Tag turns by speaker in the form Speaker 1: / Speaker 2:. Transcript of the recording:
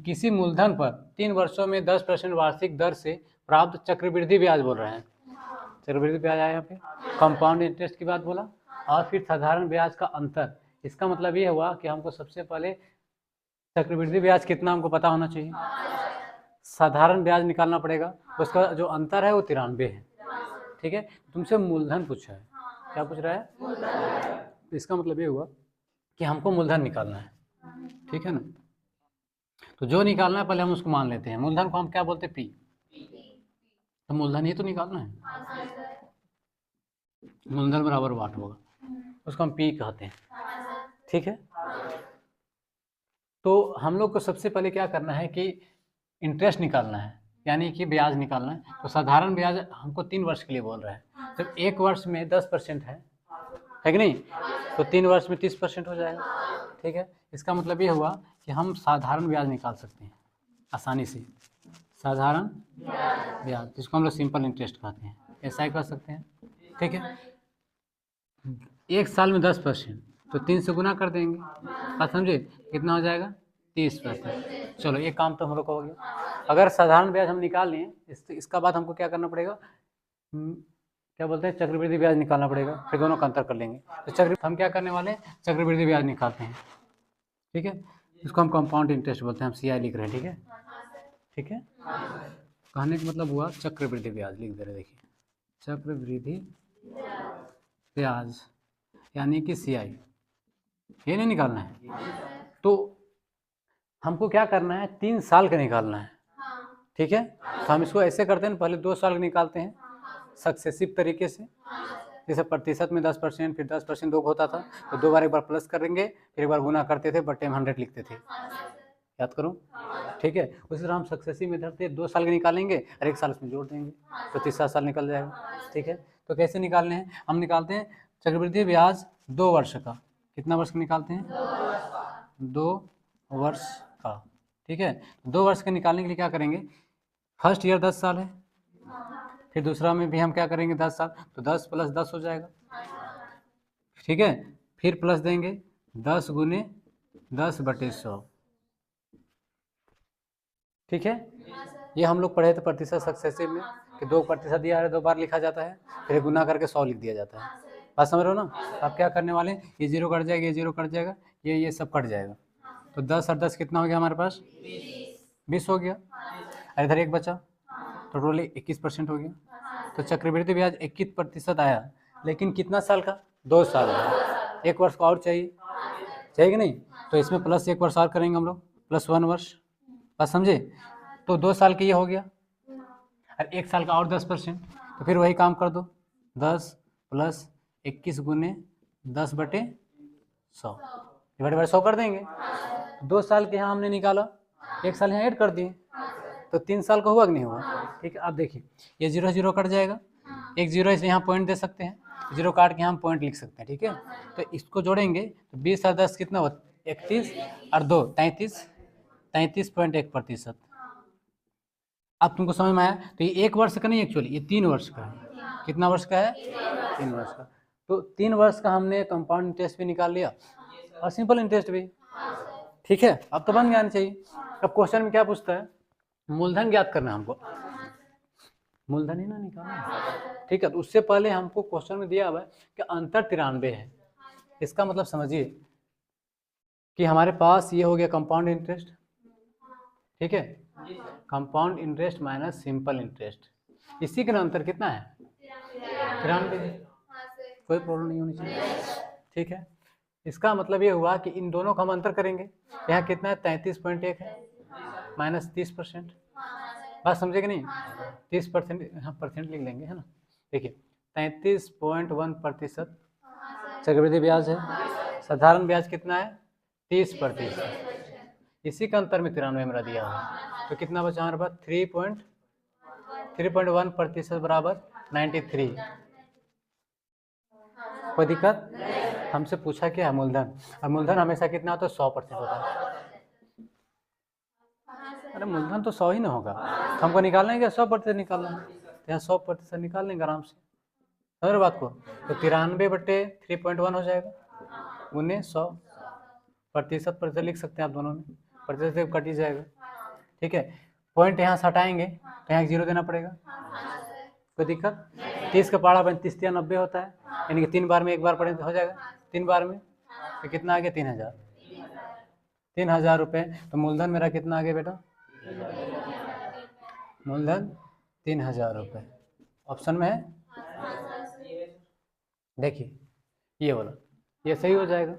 Speaker 1: किसी मूलधन पर 3 वर्षों में 10% वार्षिक दर से प्राप्त चक्रवृद्धि ब्याज बोल रहे हैं। चक्रवृद्धि ब्याज आया यहाँ पे, कंपाउंड इंटरेस्ट की बात बोला, और फिर साधारण ब्याज का अंतर। इसका मतलब ये हुआ कि हमको सबसे पहले चक्रवृद्धि ब्याज कितना हमको पता होना चाहिए, साधारण ब्याज निकालना पड़ेगा, उसका जो अंतर है वो 93 है। ठीक है, तुमसे मूलधन पूछा है, क्या पूछ रहा है, तो इसका मतलब ये हुआ कि हमको मूलधन निकालना है। ठीक है ना, तो जो निकालना है पहले हम उसको मान लेते हैं। मूलधन को हम क्या बोलते हैं, पी। तो मूलधन ही तो निकालना है, मूलधन बराबर वाट होगा, उसको हम पी कहते हैं। ठीक है, तो हम लोग को सबसे पहले क्या करना है कि इंटरेस्ट निकालना है, यानी कि ब्याज निकालना है। तो साधारण ब्याज हमको 3 वर्ष के लिए बोल रहा है, जब 1 वर्ष में 10% है कि नहीं, तो 3 वर्ष में 30% हो जाएगा। ठीक है, इसका मतलब ये हुआ कि हम साधारण ब्याज निकाल सकते हैं आसानी से, साधारण ब्याज, जिसको हम लोग सिंपल इंटरेस्ट कहते हैं, ऐसा ही कर सकते हैं। ठीक है, 1 साल में 10%, तो 3 से गुना कर देंगे, बात समझे, कितना हो जाएगा 30%। चलो ये काम तो हम लोग का हो गया। अगर साधारण ब्याज हम निकाल लें, इसका बाद हमको क्या करना पड़ेगा, क्या बोलते हैं, चक्रवृद्धि ब्याज निकालना पड़ेगा, फिर दोनों का अंतर कर लेंगे। तो चक्रवृद्धि हम क्या करने वाले हैं, चक्रवृद्धि ब्याज निकालते हैं। ठीक है, इसको हम कंपाउंड इंटरेस्ट बोलते हैं, हम CI लिख रहे हैं। ठीक है, ठीक है, कहने का मतलब हुआ चक्रवृद्धि ब्याज लिख दे रहे, देखिए चक्रवृद्धि ब्याज यानी कि CI, ये नहीं निकालना है। तो हमको क्या करना है, 3 साल का निकालना है। ठीक है, तो हम इसको ऐसे करते हैं, पहले 2 साल का निकालते हैं सक्सेसिव तरीके से, जैसे प्रतिशत में 10%, फिर 10% 2 होता था, तो 2 बार एक बार प्लस करेंगे, फिर एक बार गुना करते थे, बटे में 100 लिखते थे, याद करो। ठीक है, उसी तरह हम सक्सेसिव मेथड से 2 साल के निकालेंगे और 1 साल उसमें जोड़ देंगे, तो तीसरा साल निकल जाएगा। ठीक है, तो कैसे निकालने हैं, हम निकालते हैं चक्रवृद्धि ब्याज 2 वर्ष का, कितना वर्ष का निकालते हैं, 2 वर्ष का। ठीक है, 2 वर्ष का निकालने के लिए क्या करेंगे, फर्स्ट ईयर 10 साल है, फिर दूसरा में भी हम क्या करेंगे 10 साल, तो 10 + 10 हो जाएगा। ठीक है, फिर प्लस देंगे 10 × 10/100। ठीक है, ये हम लोग पढ़े थे प्रतिशत सक्सेसिव में कि 2% दिया है, 2 बार लिखा जाता है, फिर गुना करके 100 लिख दिया जाता है। बात समझ रहे हो ना। आप क्या करने वाले, ये 0 कट जाएगा, ये 0 कट जाएगा, ये सब कट जाएगा, तो 10 और 10 कितना हो गया हमारे पास, 20 हो गया, और इधर 1 बचा, तो टोटल 21% हो गया। तो चक्रवृद्धि ब्याज 21% आया, लेकिन कितना साल का, 2 साल का। 1 वर्ष का और चाहिए कि नहीं, तो इसमें प्लस 1 वर्ष और करेंगे हम लोग, प्लस 1 वर्ष, बात समझे। तो 2 साल के ये हो गया, और 1 साल का और 10%, तो फिर वही काम कर दो, 10 + 21 × 10/100, डिवाइड बाय 100 कर देंगे। 2 साल के यहाँ हमने निकाला, 1 साल यहाँ ऐड कर दिए, तो 3 साल का हुआ कि नहीं हुआ। ठीक है, अब देखिए ये 0 0 कट जाएगा, एक 0 इसलिए यहाँ पॉइंट दे सकते हैं, 0 काट के हम पॉइंट लिख सकते हैं। ठीक है, तो इसको जोड़ेंगे तो 20 और 10 कितना होता, 31 और 2 33.1%। अब तुमको समझ में आया, तो ये 1 वर्ष का नहीं, एक्चुअली ये 3 वर्ष का है। कितना वर्ष का है, 3 वर्ष का। तो 3 वर्ष का हमने कंपाउंड इंटरेस्ट भी निकाल लिया और सिंपल इंटरेस्ट भी। ठीक है, अब तो बन गया चाहिए। अब क्वेश्चन में क्या पूछता है, मूलधन ज्ञात करना है हमको, मूलधन ही ना निकालना। ठीक है, तो उससे पहले हमको क्वेश्चन में दिया हुआ है कि अंतर 93 है। इसका मतलब समझिए कि हमारे पास ये हो गया कंपाउंड इंटरेस्ट। ठीक है, compound interest minus simple interest, इसी का अंतर कितना है, 93। कोई प्रॉब्लम नहीं होनी चाहिए। ठीक है, इसका मतलब ये हुआ कि इन दोनों का हम अंतर करेंगे, यहाँ कितना है 33.1 है, माइनस 30%। बात समझे कि नहीं, 30% यहाँ परसेंट लिख लेंगे, है ना। देखिए 33.1% चक्रवृद्धि ब्याज है, साधारण ब्याज कितना है 30%, इसी का अंतर में 93 मेरा दिया हुआ, तो कितना बचा हमारे पास 3.1% बराबर 93। कोई दिक्कत, हमसे पूछा क्या है मूलधन, और मूलधन हमेशा कितना होता है 100% होता है। अरे मूलधन तो 100 ही ना होगा, तो हमको निकालना है क्या 100% निकालना है, तो यहाँ 100% निकाल लेंगे आराम से, समझ बात को। तो 93/3.1 हो जाएगा, गुने 100, प्रतिशत लिख सकते हैं आप दोनों में, प्रतिशत से कट ही जाएगा, ठीक है, पॉइंट यहाँ से हटाएंगे तो यहाँ 0 देना पड़ेगा, कोई दिक्कत? 30 का पहाड़ा 35 या 90 होता है, यानी कि 3 बार में 1 बार पढ़े तो हो जाएगा, 3 बार में तो कितना आ गया? 3000। 3000 रुपये। तो मूलधन मेरा कितना आ गया बेटा? मूलधन 3000 रुपये। ऑप्शन में है, देखिए ये बोला, ये सही हो जाएगा।